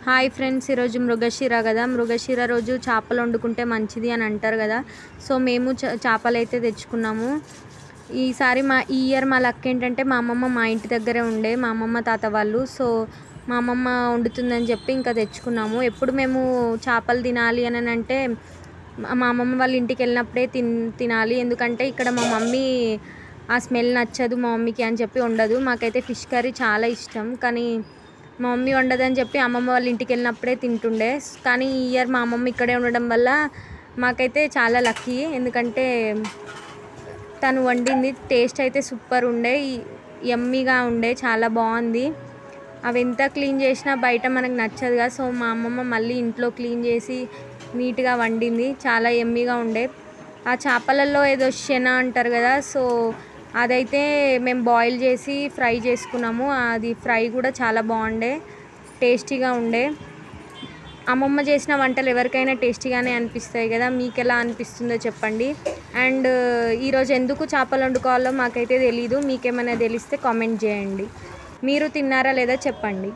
Hi friends, ఈరోజు మృగశిర కదా. మృగశిర రోజు చేపలు వండుకుంటే మంచిది అని అంటారు కదా. సో మేము చేపలు అయితే తెచ్చుకున్నాము. ఈసారి ఈ ఇయర్ మా లక్ ఏంటంటే మా అమ్మమ్మ మా ఇంటి దగ్గరే ఉండే, మా అమ్మమ్మ తాత వాళ్ళు. సో మా అమ్మమ్మ వండుతుందని చెప్పి ఇంకా తెచ్చుకున్నాము. ఎప్పుడు మేము చేపలు తినాలి అని అంటే మా అమ్మమ్మ వాళ్ళ ఇంటికి వెళ్ళినప్పుడే తినాలి. ఎందుకంటే ఇక్కడ మా మమ్మీ ఆ స్మెల్ నచ్చదు మా మమ్మీకి అని చెప్పి ఉండదు. మాకైతే ఫిష్ కర్రీ చాలా ఇష్టం, కానీ మా మమ్మీ వండదని చెప్పి అమ్మమ్మ వాళ్ళ ఇంటికి వెళ్ళినప్పుడే తింటుండే. కానీ ఈ ఇయర్ మా అమ్మమ్మ ఇక్కడే ఉండడం వల్ల మాకైతే చాలా లక్కీ. ఎందుకంటే తను వండింది టేస్ట్ అయితే సూపర్ ఉండే, యమ్మీగా ఉండే, చాలా బాగుంది. అవి ఎంత క్లీన్ చేసినా బయట మనకు నచ్చదు కదా. సో మా అమ్మమ్మ మళ్ళీ ఇంట్లో క్లీన్ చేసి నీట్గా వండింది, చాలా యమ్మీగా ఉండే. ఆ చేపలలో ఏదో శన అంటారు కదా, సో అదైతే మేము బాయిల్ చేసి ఫ్రై చేసుకున్నాము. అది ఫ్రై కూడా చాలా బాగుండే, టేస్టీగా ఉండే. అమ్మమ్మ చేసిన వంటలు ఎవరికైనా టేస్టీగానే అనిపిస్తాయి కదా. మీకు ఎలా అనిపిస్తుందో చెప్పండి. అండ్ ఈరోజు ఎందుకు చేపలు వండుకోవాలో మాకైతే తెలీదు. మీకేమైనా తెలిస్తే కామెంట్ చేయండి. మీరు తిన్నారా లేదా చెప్పండి.